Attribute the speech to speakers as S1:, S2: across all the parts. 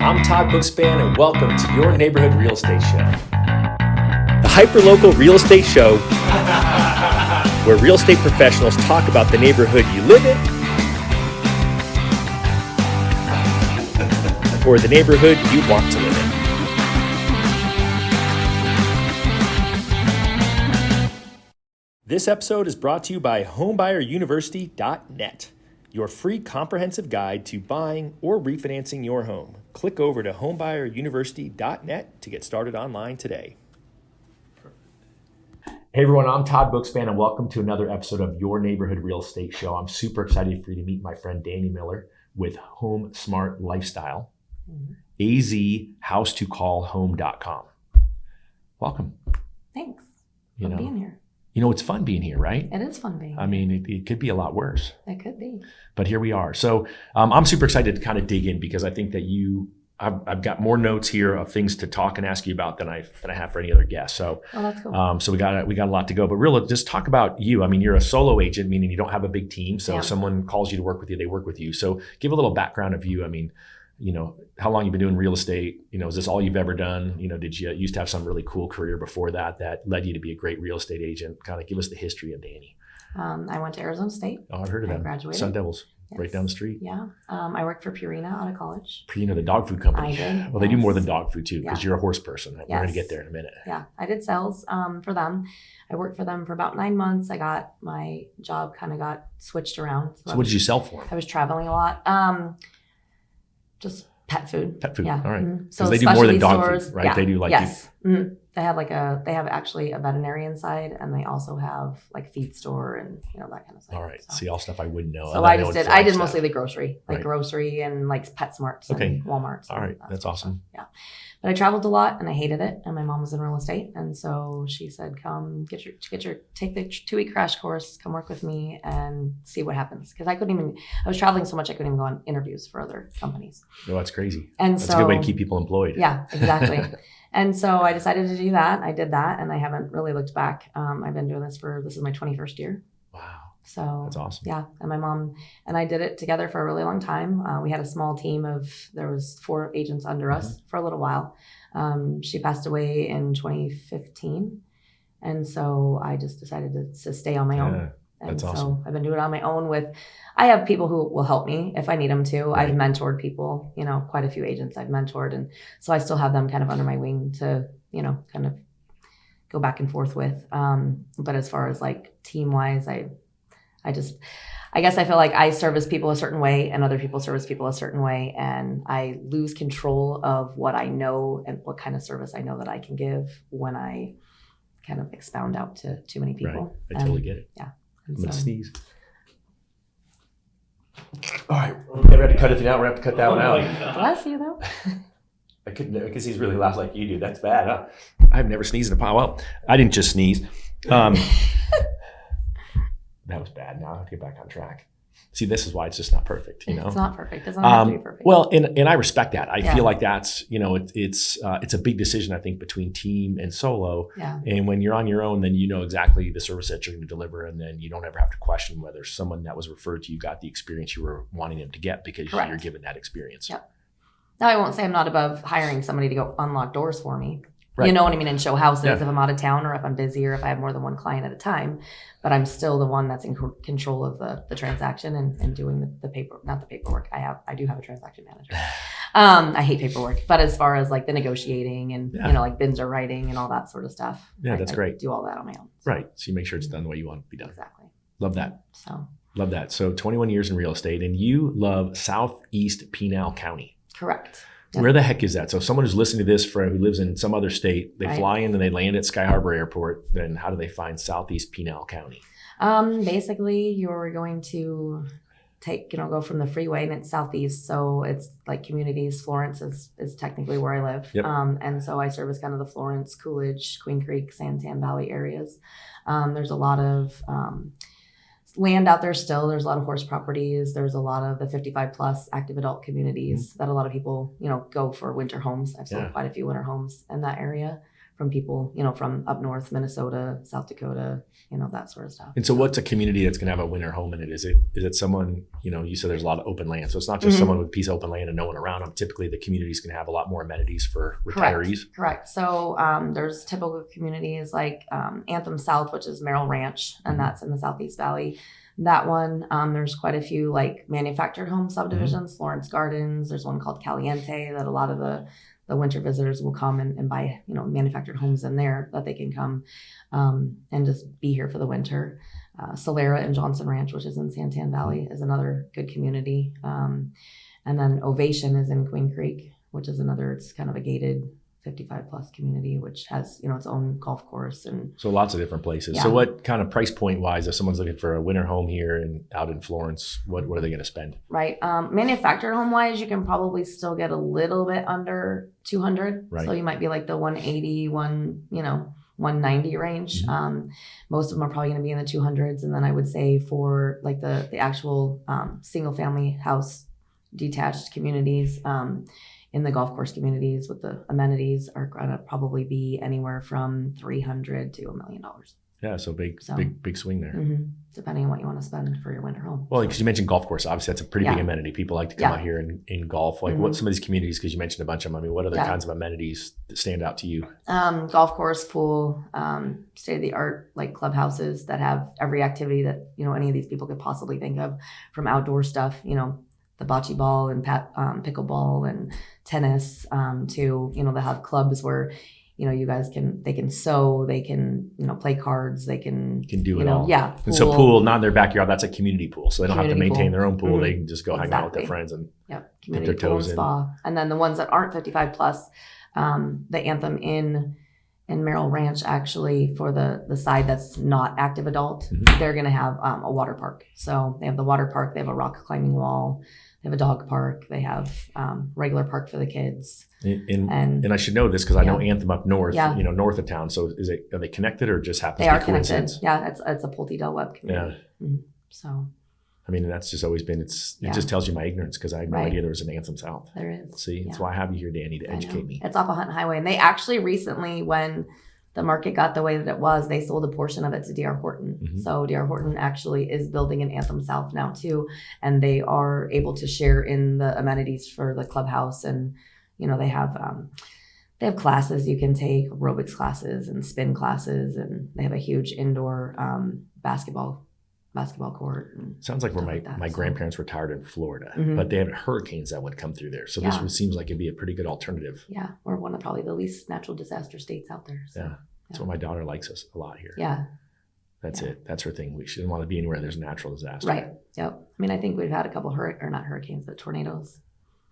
S1: I'm Todd Bookspan, and welcome to your neighborhood real estate show. The hyperlocal real estate show where real estate professionals talk about the neighborhood you live in or the neighborhood you want to live in. This episode is brought to you by homebuyeruniversity.net, your free comprehensive guide to buying or refinancing your home. Click over to homebuyeruniversity.net to get started online today. Hey everyone, I'm Todd Bookspan and welcome to another episode of Your Neighborhood Real Estate Show. I'm super excited for you to meet my friend Dani Miller with Home Smart Lifestyle, azhouse2callhome.com. Welcome.
S2: Thanks for being here.
S1: You know, it's fun being here, right?
S2: It is fun being here.
S1: I mean, it could be a lot worse.
S2: It could be.
S1: But here we are. So I'm super excited to kind of dig in because I think that I've got more notes here of things to talk and ask you about than I have for any other guest. So,
S2: that's cool.
S1: So we got a lot to go. But really, just talk about you. I mean, you're a solo agent, meaning you don't have a big team. So if someone calls you to work with you, they work with you. So give a little background of you. I mean, you know, how long you've been doing real estate? You know, is this all you've ever done? You know, did you used to have some really cool career before that led you to be a great real estate agent? Kind of give us the history of Dani.
S2: I went to Arizona State.
S1: Oh, I've heard of them.
S2: Graduated.
S1: Sun Devils,
S2: yes.
S1: Right down the street.
S2: Yeah. I worked for Purina out of college.
S1: Purina, the dog food company.
S2: I did.
S1: Well, they do more than dog food too, because you're a horse person. We're going to get there in a minute.
S2: Yeah, I did sales for them. I worked for them for about 9 months. My job kind of got switched around.
S1: So what did you sell for them?
S2: I was traveling a lot. Just pet food.
S1: Pet food.
S2: Yeah.
S1: All right.
S2: Mm-hmm.
S1: So they do more than dog
S2: stores,
S1: food, right?
S2: Yeah.
S1: They do like
S2: yes. Mm-hmm. They have actually a veterinarian side, and they also have like feed store and that kind of stuff.
S1: All right. See, all stuff I wouldn't know.
S2: So I did mostly the grocery, grocery and like PetSmarts and Walmarts.
S1: All right. That's awesome.
S2: Yeah. But I traveled a lot and I hated it. And my mom was in real estate. And so she said, come take the 2-week crash course, come work with me and see what happens. Cause I was traveling so much, I couldn't even go on interviews for other companies.
S1: No, that's crazy.
S2: And
S1: that's a good way to keep people employed.
S2: Yeah, exactly. And so I decided to do that. I did that and I haven't really looked back. I've been doing this is my 21st year.
S1: Wow.
S2: So
S1: that's awesome.
S2: Yeah. And my mom and I did it together for a really long time. We had a small team there was 4 agents under us for a little while. She passed away in 2015. And so I just decided to stay on my own. And
S1: that's
S2: so
S1: awesome.
S2: I've been doing it on my own I have people who will help me if I need them to. Right. I've mentored people, quite a few agents I've mentored. And so I still have them kind of under my wing to, kind of go back and forth with. But as far as like team wise, I guess I feel like I service people a certain way and other people service people a certain way. And I lose control of what I know and what kind of service I know that I can give when I kind of expound out to too many people.
S1: Right. I totally get it.
S2: Yeah.
S1: I'm going to sneeze. All right. We're going to have to cut it out. We're going to have to cut that one out.
S2: Bless you though.
S1: I couldn't sneeze really loud like you do. That's bad, huh? I've never sneezed in a pile. Well, I didn't just sneeze. That was bad. Now I have to get back on track. See, this is why it's just not perfect,
S2: It's not perfect. It doesn't have to be perfect.
S1: Well, and I respect that. I feel like that's, it's a big decision, I think, between team and solo.
S2: Yeah.
S1: And when you're on your own, then you know exactly the service that you're going to deliver. And then you don't ever have to question whether someone that was referred to you got the experience you were wanting them to get because you're given that experience.
S2: Yep. Now, I won't say I'm not above hiring somebody to go unlock doors for me.
S1: Right.
S2: You know what I mean? And show houses if I'm out of town or if I'm busy or if I have more than one client at a time. But I'm still the one that's in control of the transaction and doing the not the paperwork. I do have a transaction manager. I hate paperwork, but as far as like the negotiating and like bins are writing and all that sort of stuff.
S1: Yeah, that's great.
S2: I do all that on my own.
S1: So. Right. So you make sure it's done the way you want it to be done.
S2: Exactly.
S1: Love that.
S2: Love
S1: that. So 21 years in real estate and you love Southeast Pinal County.
S2: Correct.
S1: Yep. Where the heck is that? So if someone who's listening to this who lives in some other state, they fly in and they land at Sky Harbor Airport, then how do they find Southeast Pinal County?
S2: Basically, you're going to go from the freeway and it's southeast. So it's like communities. Florence is technically where I live.
S1: Yep.
S2: And so I service kind of the Florence, Coolidge, Queen Creek, Santan Valley areas. There's a lot of land out there still. There's a lot of horse properties. There's a lot of the 55 plus active adult communities that a lot of people, go for winter homes. I've sold quite a few winter homes in that area from people, from up north, Minnesota, South Dakota, that sort of stuff.
S1: And so what's a community that's going to have a winter home in it? Is it someone, you said there's a lot of open land. So it's not just someone with a piece of open land and no one around them. Typically the community is going to have a lot more amenities for retirees.
S2: Correct. So there's typical communities like Anthem South, which is Merrill Ranch, and that's in the Southeast Valley. That one, there's quite a few like manufactured home subdivisions, Florence Gardens. There's one called Caliente that a lot of the winter visitors will come and buy, manufactured homes in there that they can come and just be here for the winter. Solera and Johnson Ranch, which is in Santan Valley, is another good community. And then Ovation is in Queen Creek, which is it's kind of a gated 55 plus community, which has, its own golf course. And
S1: so lots of different places.
S2: Yeah.
S1: So what kind of price point wise, if someone's looking for a winter home here and out in Florence, what are they going to spend?
S2: Right. Manufactured home wise, you can probably still get a little bit under 200.
S1: Right.
S2: So you might be like the 180, 190 range. Most of them are probably going to be in the 200s. And then I would say for like the actual single family house detached communities, in the golf course communities with the amenities are going to probably be anywhere from $300,000 to $1 million.
S1: Yeah, so big swing there.
S2: Depending on what you want to spend for your winter home.
S1: Well, because you mentioned golf course, obviously that's a pretty big amenity. People like to come out here and golf. Like what some of these communities, because you mentioned a bunch of them. I mean, what other kinds of amenities that stand out to you? Golf
S2: course, pool, state of the art like clubhouses that have every activity that any of these people could possibly think of, from outdoor stuff, the bocce ball and pickleball and tennis, to they have clubs where you guys they can sew, they can play cards, they can
S1: do it all.
S2: Yeah.
S1: And so pool, not in their backyard, that's a community pool, so they don't have to maintain their own pool. They can just go hang out with their friends and
S2: dip
S1: their toes in.
S2: Spa. And then the ones that aren't 55 plus, the Anthem Inn in Merrill Ranch, actually, for the side that's not active adult, they're going to have a water park. So they have the water park, they have a rock climbing wall, they have a dog park, they have regular park for the kids.
S1: And I should know this because I know Anthem up north, north of town. So are they connected or just happens to be coincidence?
S2: Yeah, it's a Pulte Del Webb community.
S1: Yeah.
S2: So.
S1: I mean, that's just always been, it just tells you my ignorance because I had no idea there was an Anthem South.
S2: There is.
S1: See, that's why I have you here, Dani, to educate me.
S2: It's off of Hunt Highway. And they actually recently, when the market got the way that it was, they sold a portion of it to D.R. Horton. So D.R. Horton actually is building an Anthem South now too. And they are able to share in the amenities for the clubhouse. And, they have classes you can take, aerobics classes and spin classes. And they have a huge indoor basketball court.
S1: Sounds like where my grandparents retired in Florida, but they had hurricanes that would come through there. So this seems like it'd be a pretty good alternative.
S2: Yeah, we're one of probably the least natural disaster states out there. So.
S1: Yeah, that's what my daughter likes us a lot here.
S2: Yeah.
S1: That's it. That's her thing. She didn't want to be anywhere there's a natural disaster.
S2: Right. Yep. I mean, I think we've had a couple not hurricanes, but tornadoes.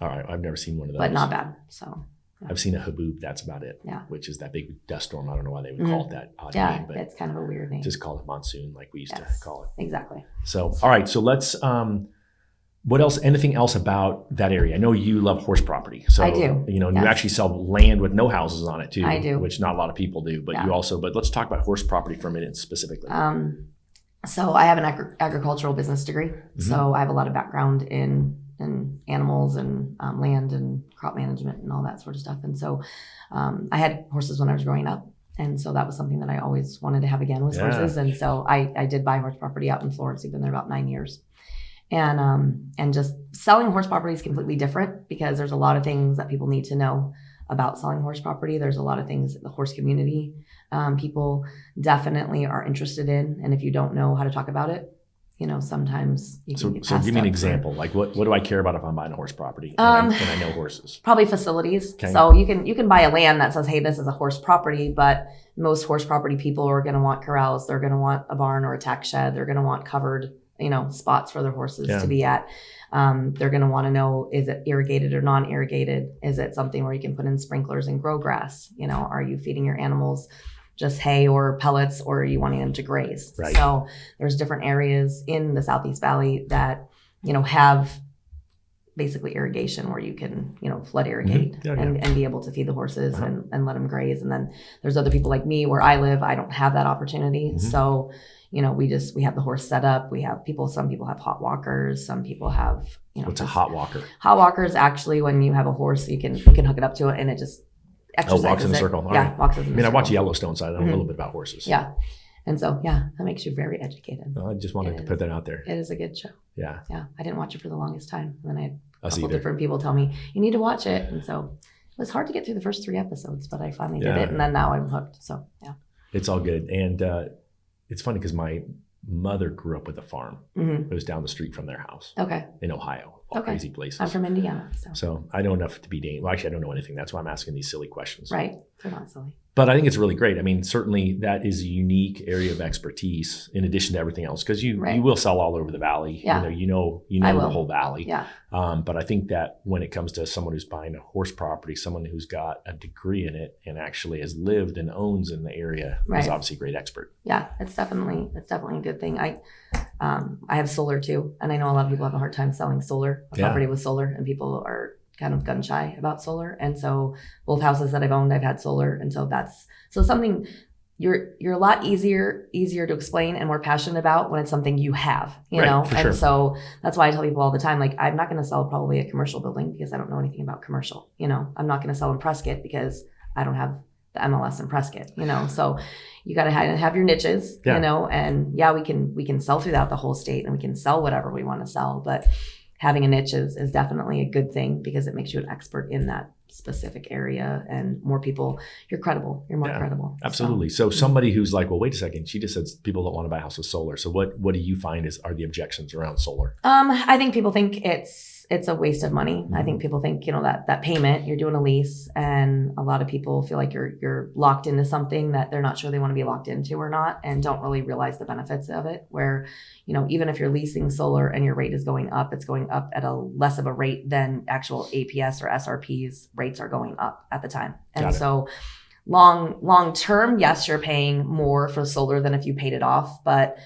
S1: All right. I've never seen one of those.
S2: But not bad. So.
S1: Yeah. I've seen a haboob. That's about it.
S2: Yeah.
S1: Which is that big dust storm. I don't know why they would call it that odd name, but
S2: it's kind of a weird name.
S1: Just call it monsoon like we used to call it.
S2: Exactly.
S1: So, all right. So let's, what else, anything else about that area? I know you love horse property. So,
S2: I do.
S1: You actually sell land with no houses on it too.
S2: I do.
S1: Which not a lot of people do, but but let's talk about horse property for a minute specifically.
S2: So I have an agricultural business degree. So I have a lot of background in animals and land and crop management and all that sort of stuff. And so I had horses when I was growing up. And so that was something that I always wanted to have again was horses. And so I did buy horse property out in Florence. I've been there about 9 years. And just selling horse property is completely different because there's a lot of things that people need to know about selling horse property. There's a lot of things that the horse community people definitely are interested in. And if you don't know how to talk about it, sometimes you can get
S1: So give me an example. Like what do I care about if I'm buying a horse property and I know horses?
S2: Probably facilities.
S1: Okay.
S2: So you can buy a land that says, hey, this is a horse property, but most horse property people are going to want corrals. They're going to want a barn or a tack shed. They're going to want covered, spots for their horses to be at. They're going to want to know, is it irrigated or non-irrigated? Is it something where you can put in sprinklers and grow grass? Are you feeding your animals just hay or pellets, or are you wanting them to graze?
S1: Right.
S2: So there's different areas in the Southeast Valley that, have basically irrigation where you can, flood irrigate and be able to feed the horses and let them graze. And then there's other people like me where I live, I don't have that opportunity. So, we have the horse set up. We have some people have hot walkers. Some people have,
S1: What's a hot walker?
S2: Hot walker is actually when you have a horse, you can hook it up to it and it just exercises.
S1: Walks in a
S2: it.
S1: circle. All
S2: Yeah,
S1: right.
S2: walks in a circle.
S1: I mean, I watch Yellowstone, so I know a little bit about horses.
S2: Yeah. And so, that makes you very educated.
S1: Well, I just wanted to put that out there.
S2: It is a good show.
S1: Yeah.
S2: Yeah. I didn't watch it for the longest time. And then I had a
S1: Us
S2: couple
S1: either.
S2: different people tell me, you need to watch it. And so it was hard to get through the first 3 episodes, but I finally did it. And then now I'm hooked. So, yeah.
S1: It's all good. And it's funny because my mother grew up with a farm. It was down the street from their house.
S2: Okay.
S1: In Ohio. All crazy places.
S2: I'm from Indiana.
S1: So I know enough to be dangerous. Well, actually, I don't know anything. That's why I'm asking these silly questions.
S2: Right. They're not silly.
S1: But I think it's really great. I mean, certainly that is a unique area of expertise in addition to everything else, because you will sell all over the valley.
S2: Yeah.
S1: You know the whole valley.
S2: Yeah.
S1: But I think that when it comes to someone who's buying a horse property, someone who's got a degree in it and actually has lived and owns in the area is obviously a great expert.
S2: Yeah, it's definitely a good thing. I have solar too, and I know a lot of people have a hard time selling solar, property with solar, and people are kind of gun shy about solar. And so both houses that I've owned, I've had solar. And so that's something you're a lot easier to explain and more passionate about when it's something you have, you know? And sure. So that's why I tell people all the time, like, I'm not going to sell probably a commercial building because I don't know anything about commercial, you know? I'm not going to sell in Prescott because I don't have the MLS in Prescott, you know? So you got to have your niches, you know? And we can sell throughout the whole state and we can sell whatever we want to sell, but having a niche is definitely a good thing because it makes you an expert in that specific area, and more people, you're credible. You're more credible.
S1: Absolutely. So somebody who's like, well, wait a second, she just said people don't want to buy a house with solar. So what do you find are the objections around solar?
S2: I think people think it's a waste of money. I think people think, you know, that payment, you're doing a lease, and a lot of people feel like you're locked into something that they're not sure they want to be locked into or not, and don't really realize the benefits of it, where, you know, even if you're leasing solar and your rate is going up, it's going up at a less of a rate than actual APS or SRP's rates are going up at the time. And so long term, yes, you're paying more for solar than if you paid it off, but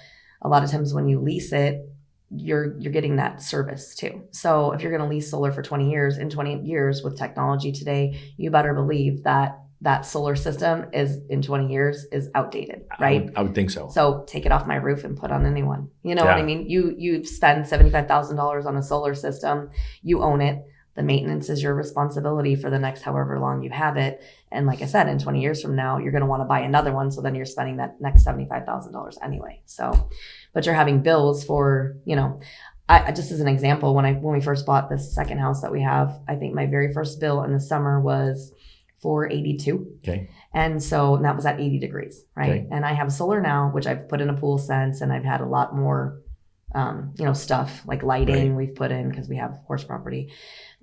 S2: a lot of times when you lease it, you're getting that service too. So if you're going to lease solar for 20 years, in 20 years with technology today, you better believe that solar system is in 20 years is outdated, right?
S1: I would think so.
S2: So take it off my roof and put on a new one. You know what I mean? You spend $75,000 on a solar system, you own it. The maintenance is your responsibility for the next however long you have it. And like I said, in 20 years from now, you're going to want to buy another one. So then you're spending that next $75,000 anyway. So, but you're having bills for, you know, I just as an example, when we first bought this second house that we have, I think my very first bill in the summer was $482.
S1: Okay.
S2: And so that was at 80 degrees, right? Okay. And I have solar now, which I've put in a pool since, and I've had a lot more, you know, stuff like lighting we've put in because we have horse property,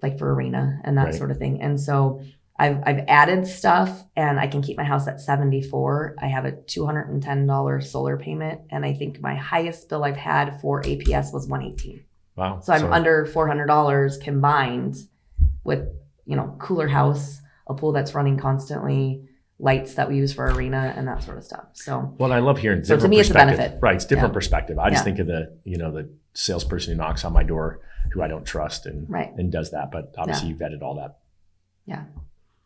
S2: like for arena and that sort of thing. And so I've added stuff, and I can keep my house at 74. I have a $210 solar payment, and I think my highest bill I've had for APS was $118.
S1: Wow.
S2: So I'm under $400 combined with, you know, cooler house, a pool that's running constantly, lights that we use for arena, and that sort of stuff. So,
S1: well, I love hearing
S2: different perspective. So to me, it's a benefit.
S1: Right. It's different perspective. I just think of the salesperson who knocks on my door who I don't trust and does that. But obviously you've vetted all that. Yeah.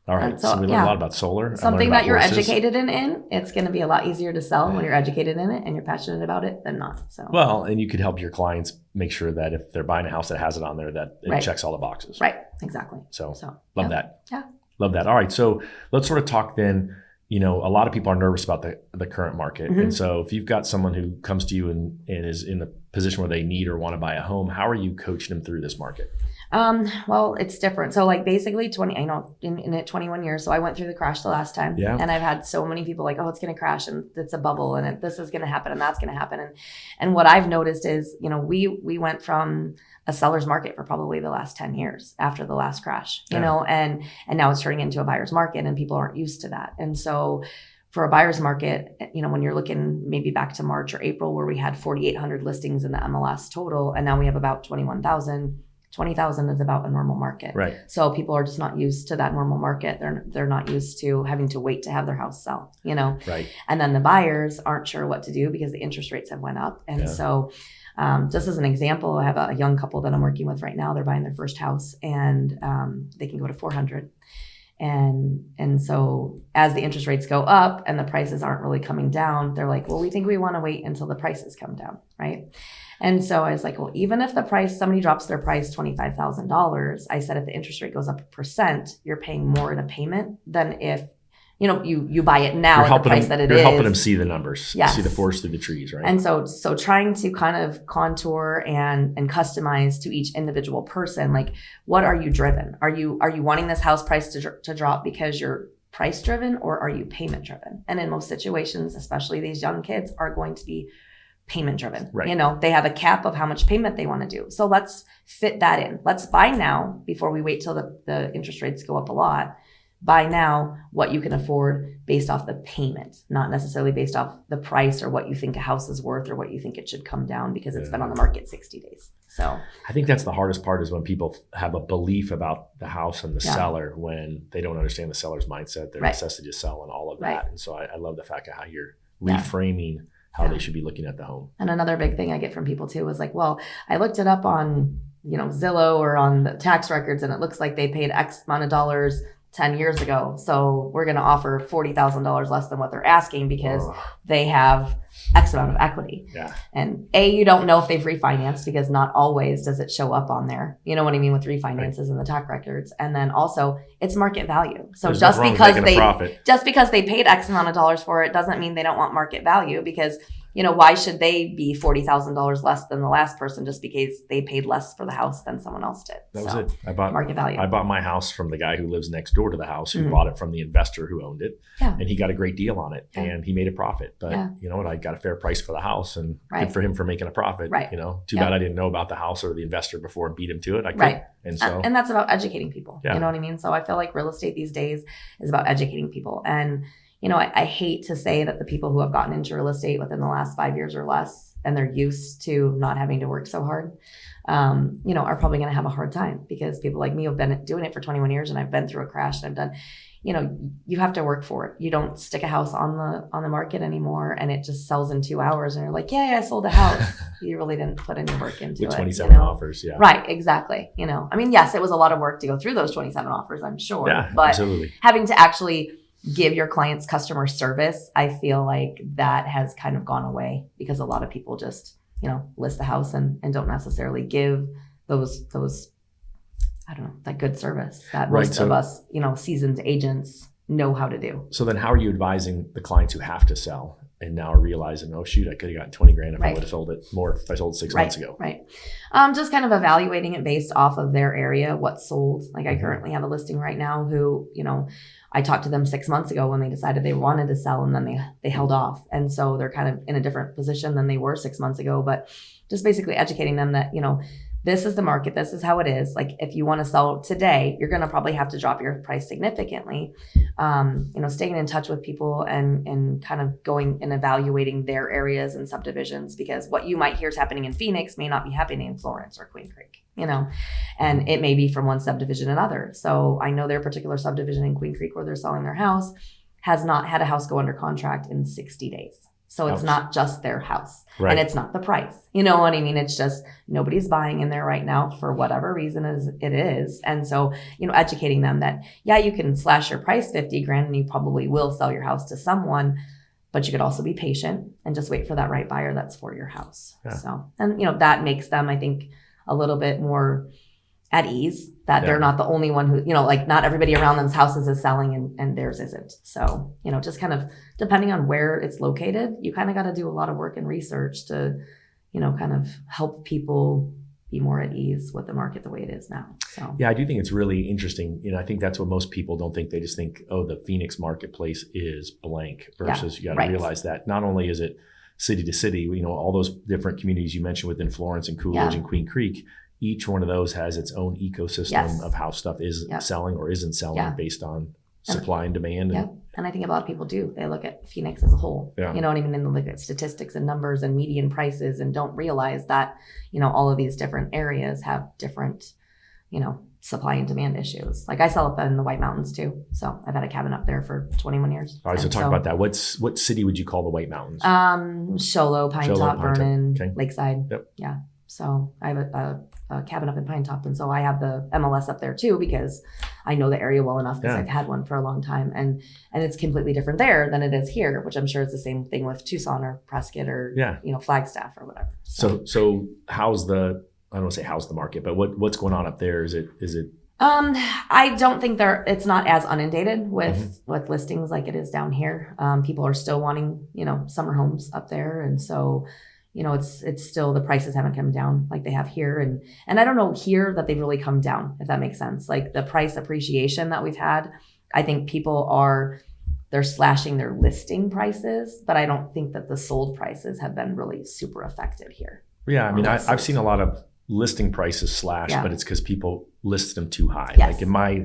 S1: All right. So we learned a lot about solar.
S2: Something that you're educated in, it's going to be a lot easier to sell when you're educated in it and you're passionate about it than not. So, well,
S1: and you could help your clients make sure that if they're buying a house that has it on there, that it checks all the boxes.
S2: Right. Exactly.
S1: So love that. Yeah. Love that. All right. So let's sort of talk then. You know, a lot of people are nervous about the current market. Mm-hmm. And so if you've got someone who comes to you and is in the position where they need or want to buy a home, how are you coaching them through this market?
S2: Well, it's different. So like basically in 21 years. So I went through the crash the last time, and I've had so many people like, oh, it's going to crash and it's a bubble and this is going to happen and that's going to happen. And what I've noticed is, you know, we went from a seller's market for probably the last 10 years after the last crash, you know, and now it's turning into a buyer's market and people aren't used to that. And so for a buyer's market, you know, when you're looking maybe back to March or April where we had 4,800 listings in the MLS total, and now we have about 21,000, 20,000 is about a normal market. Right. So people are just not used to that normal market. They're not used to having to wait to have their house sell, you know? Right. And then the buyers aren't sure what to do because the interest rates have went up. And so just as an example, I have a young couple that I'm working with right now. They're buying their first house and they can go to 400. And so as the interest rates go up and the prices aren't really coming down, they're like, well, we think we want to wait until the prices come down, right? And so I was like, well, even if somebody drops their price $25,000, I said, if the interest rate goes up 1%, you're paying more in a payment than if, you buy it now at the price that it is.
S1: You're helping them see the numbers,
S2: yes.
S1: See the forest through the trees, right?
S2: And so trying to kind of contour and customize to each individual person, like, what are you driven? Are you wanting this house price to drop because you're price driven, or are you payment driven? And in most situations, especially these young kids, are going to be payment driven.
S1: Right.
S2: They have a cap of how much payment they want to do. So let's fit that in. Let's buy now before we wait till the interest rates go up a lot. Buy now what you can afford based off the payment, not necessarily based off the price or what you think a house is worth or what you think it should come down because it's been on the market 60 days. So I
S1: think that's the hardest part, is when people have a belief about the house and the seller when they don't understand the seller's mindset, their necessity to sell and all of that. Right. And so I love the fact of how you're reframing how they should be looking at the home. And
S2: another big thing I get from people too is like, well, I looked it up on, Zillow or on the tax records, and it looks like they paid X amount of dollars 10 years ago. So we're going to offer $40,000 less than what they're asking because they have X amount of equity.
S1: Yeah.
S2: And you don't know if they've refinanced, because not always does it show up on there. You know what I mean? With refinances and the tax records. And then also it's market value. So just because they paid X amount of dollars for it doesn't mean they don't want market value, because why should they be $40,000 less than the last person just because they paid less for the house than someone else did?
S1: That was it. I bought
S2: market value.
S1: I bought my house from the guy who lives next door to the house, who bought it from the investor who owned it.
S2: Yeah.
S1: And he got a great deal on it, and he made a profit. But you know what? I got a fair price for the house, and good for him for making a profit.
S2: Right.
S1: Too bad I didn't know about the house or the investor before and beat him to it. I could.
S2: And that's about educating people. You know what I mean? So I feel like real estate these days is about educating people. And I hate to say that the people who have gotten into real estate within the last 5 years or less, and they're used to not having to work so hard, are probably going to have a hard time, because people like me have been doing it for 21 years and I've been through a crash, and I've done, you have to work for it. You don't stick a house on the market anymore and it just sells in 2 hours and you're like, yeah, I sold a house. You really didn't put any work into it.
S1: With 27 offers. Yeah.
S2: Right. Exactly. Yes, it was a lot of work to go through those 27 offers, I'm sure.
S1: Yeah,
S2: but
S1: absolutely.
S2: Having to actually give your clients customer service, I feel like that has kind of gone away, because a lot of people just, list the house and don't necessarily give those, I don't know, that good service that most of us, seasoned agents know how to do.
S1: So then how are you advising the clients who have to sell and now are realizing, oh shoot, I could have gotten 20 grand if I would have sold it more if I sold it 6 months ago?
S2: Right. Just kind of evaluating it based off of their area, what's sold. Like I currently have a listing right now who, I talked to them 6 months ago when they decided they wanted to sell, and then they held off. And so they're kind of in a different position than they were 6 months ago, but just basically educating them that, this is the market. This is how it is. Like if you want to sell today, you're going to probably have to drop your price significantly. Staying in touch with people and kind of going and evaluating their areas and subdivisions, because what you might hear is happening in Phoenix may not be happening in Florence or Queen Creek, and it may be from one subdivision to another. So I know their particular subdivision in Queen Creek where they're selling their house has not had a house go under contract in 60 days. So it's not just their house, and it's not the price. You know what I mean? It's just nobody's buying in there right now for whatever reason it is. And so, educating them that, yeah, you can slash your price 50 grand and you probably will sell your house to someone, but you could also be patient and just wait for that right buyer that's for your house. Yeah. So, and that makes them, I think, a little bit more at ease that they're not the only one who, not everybody around them's houses is selling and theirs isn't. So, just kind of depending on where it's located, you kind of got to do a lot of work and research to, kind of help people be more at ease with the market the way it is now. So
S1: yeah, I do think it's really interesting. I think that's what most people don't think. They just think, oh, the Phoenix marketplace is blank, versus you got to realize that not only is it city to city, all those different communities you mentioned within Florence and Coolidge and Queen Creek, each one of those has its own ecosystem of how stuff is selling or isn't selling based on supply and demand.
S2: And I think a lot of people do. They look at Phoenix as a whole, you know what I mean? And they look at statistics and numbers and median prices and don't realize that, all of these different areas have different, supply and demand issues. Like I sell up in the White Mountains too. So I've had a cabin up there for 21 years.
S1: All right, so talk about that. What city would you call the White Mountains?
S2: Shoalo, Pine Top, Vernon, Lakeside.
S1: Yep.
S2: Yeah. So I have a cabin up in Pine Top. And so I have the MLS up there too, because I know the area well enough because I've had one for a long time. And it's completely different there than it is here, which I'm sure is the same thing with Tucson or Prescott or, Flagstaff or whatever.
S1: So how's I don't want to say how's the market, but what's going on up there? Is it?
S2: I don't think it's not as inundated with listings like it is down here. People are still wanting, summer homes up there. And so, it's still, the prices haven't come down like they have here. And I don't know here that they've really come down, if that makes sense. Like the price appreciation that we've had, I think they're slashing their listing prices, but I don't think that the sold prices have been really super affected here.
S1: Yeah. I mean, I've seen a lot of listing prices slashed, but it's because people listed them too high.
S2: Yes.
S1: Like in my,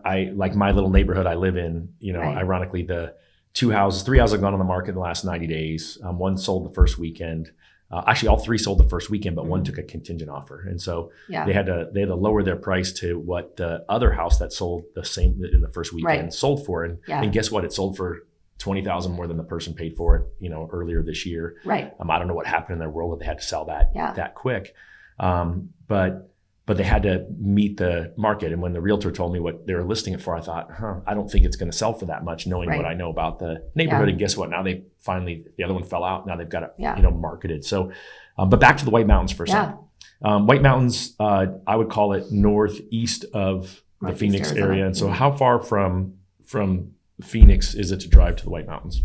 S1: I like my little neighborhood I live in, ironically, the three houses have gone on the market in the last 90 days. One sold the first weekend. Actually, all three sold the first weekend, but one took a contingent offer. And so they had to lower their price to what the other house that sold the same in the first weekend sold for. And guess what? It sold for $20,000 more than the person paid for it, earlier this year.
S2: Right.
S1: I don't know what happened in their world that they had to sell that quick. But they had to meet the market. And when the realtor told me what they were listing it for, I thought, I don't think it's going to sell for that much, knowing what I know about the neighborhood. And guess what? Now they finally, the other one fell out. Now they've got it, marketed. So, but back to the White Mountains for a second. White Mountains, I would call it northeast of the Phoenix area. And so how far from Phoenix is it to drive to the White Mountains?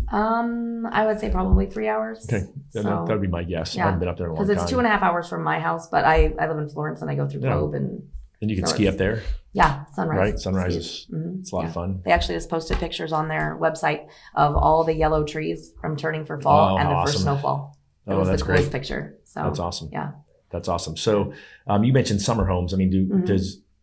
S2: I would say probably 3 hours.
S1: Okay, that would be my guess. I haven't been up there in a long time.
S2: Because it's 2.5 hours from my house, but I live in Florence and I go through Globe and
S1: you can ski up there.
S2: Yeah, sunrise.
S1: Right, sunrise is it's a lot of fun.
S2: They actually just posted pictures on their website of all the yellow trees from turning for fall and the first snowfall. It was the coolest picture. So
S1: that's awesome.
S2: Yeah,
S1: that's awesome. So you mentioned summer homes. I mean,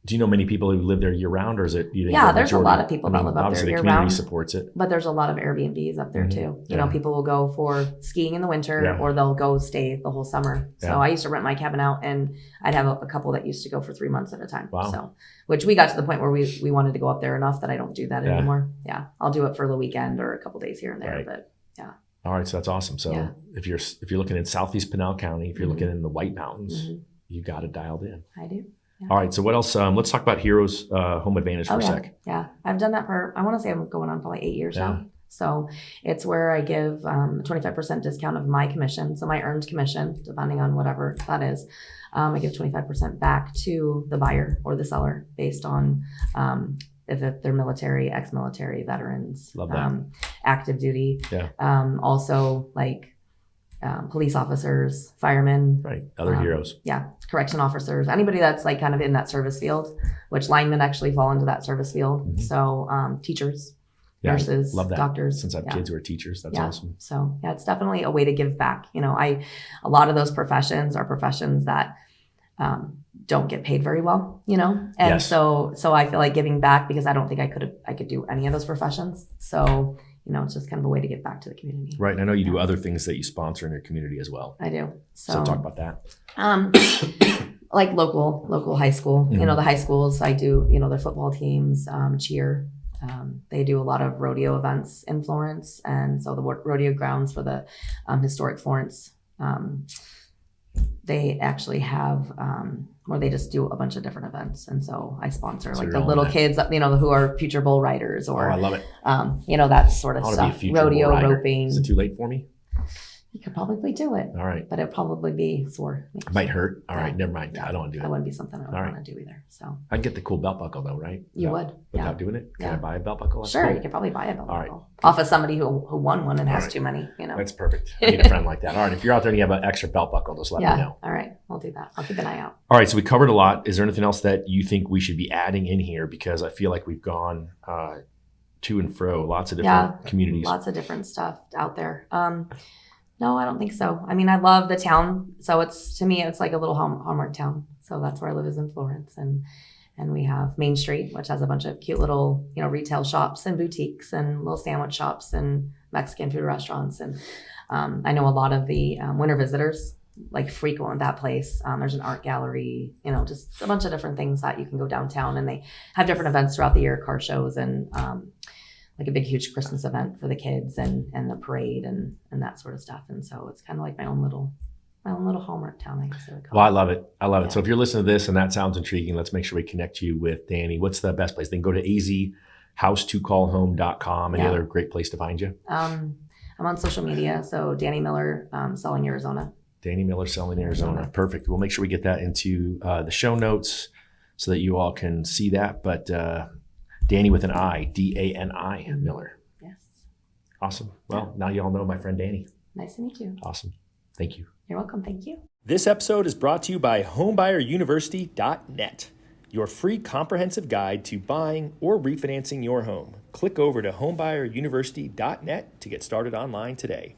S1: do you know many people who live there year round, or is it?
S2: There's a lot of people that live up there year round.
S1: Obviously, the community supports it,
S2: but there's a lot of Airbnbs up there too. You know, people will go for skiing in the winter, or they'll go stay the whole summer. So I used to rent my cabin out, and I'd have a couple that used to go for 3 months at a time.
S1: Wow.
S2: So, which we got to the point where we wanted to go up there enough that I don't do that anymore. Yeah, I'll do it for the weekend or a couple days here and there, but yeah.
S1: All right, so that's awesome. So if you're looking in Southeast Pinal County, if you're looking in the White Mountains, you got it dialed in.
S2: I do. Yeah.
S1: All right. So what else? Let's talk about Heroes Home Advantage for a sec.
S2: Yeah. I've done that I want to say I'm going on for like 8 years now. So it's where I give a 25% discount of my commission. So my earned commission, depending on whatever that is, I give 25% back to the buyer or the seller based on if they're military, ex-military, veterans,
S1: love that.
S2: Active duty.
S1: Yeah.
S2: Also like police officers, firemen.
S1: Right. Other heroes.
S2: Yeah. Correction officers, anybody that's like kind of in that service field, which linemen actually fall into that service field. So teachers, nurses,
S1: love that.
S2: Doctors.
S1: Since I have kids who are teachers, that's awesome.
S2: So it's definitely a way to give back. You know, a lot of those professions are professions that don't get paid very well, you know? And so I feel like giving back because I don't think I could do any of those professions. So you know, it's just kind of a way to give back to the community.
S1: Right. And I know you do other things that you sponsor in your community as well.
S2: I do.
S1: So talk about that.
S2: Like local high school, you know, the high schools, I do, you know, their football teams, cheer. They do a lot of rodeo events in Florence. And so the rodeo grounds for the historic Florence, they actually have where they just do a bunch of different events. And so I sponsor like the little kids, you know, who are future bull riders or
S1: I love it.
S2: You know, that sort of stuff. Rodeo, roping.
S1: Is it too late for me?
S2: You could probably do it.
S1: All right.
S2: But it'd probably be sore.
S1: It might hurt. All right. Never mind. I don't want to do it.
S2: That wouldn't be something I would want to do either. So
S1: I'd get the cool belt buckle though, right?
S2: You would.
S1: Without doing it? Can I buy a belt buckle? That's
S2: sure.
S1: great.
S2: You could probably buy a belt buckle. Off of somebody who won one and has too many, you know.
S1: That's perfect. I need a friend like that. All right. If you're out there and you have an extra belt buckle, just let me know.
S2: All right. I'll do that. I'll keep an eye out.
S1: All right. So we covered a lot. Is there anything else that you think we should be adding in here? Because I feel like we've gone to and fro, lots of different communities.
S2: Lots of different stuff out there. No, I don't think so. I mean, I love the town. So to me, it's like a little Hallmark town. So that's where I live, is in Florence. And we have Main Street, which has a bunch of cute little, you know, retail shops and boutiques and little sandwich shops and Mexican food restaurants. And I know a lot of the winter visitors like frequent that place. There's an art gallery, you know, just a bunch of different things that you can go downtown, and they have different events throughout the year, car shows and like a big, huge Christmas event for the kids and the parade and that sort of stuff. And so it's kind of like my own little my own little homework town, I guess I would call
S1: Well, I
S2: it.
S1: love it. I love it.
S2: Yeah.
S1: So if you're listening to this and that sounds intriguing, let's make sure we connect you with Dani. What's the best place? Then go to azhouse2callhome.com. Any
S2: Yeah.
S1: other great place to find you?
S2: I'm on social media, so Dani Miller, Selling Arizona.
S1: Dani Miller, Selling Arizona. Perfect. We'll make sure we get that into the show notes so that you all can see that. But Dani with an I, Dani Miller.
S2: Yes.
S1: Awesome. Well, now you all know my friend Dani.
S2: Nice to meet you.
S1: Awesome. Thank you.
S2: You're welcome. Thank you.
S3: This episode is brought to you by homebuyeruniversity.net, your free comprehensive guide to buying or refinancing your home. Click over to homebuyeruniversity.net to get started online today.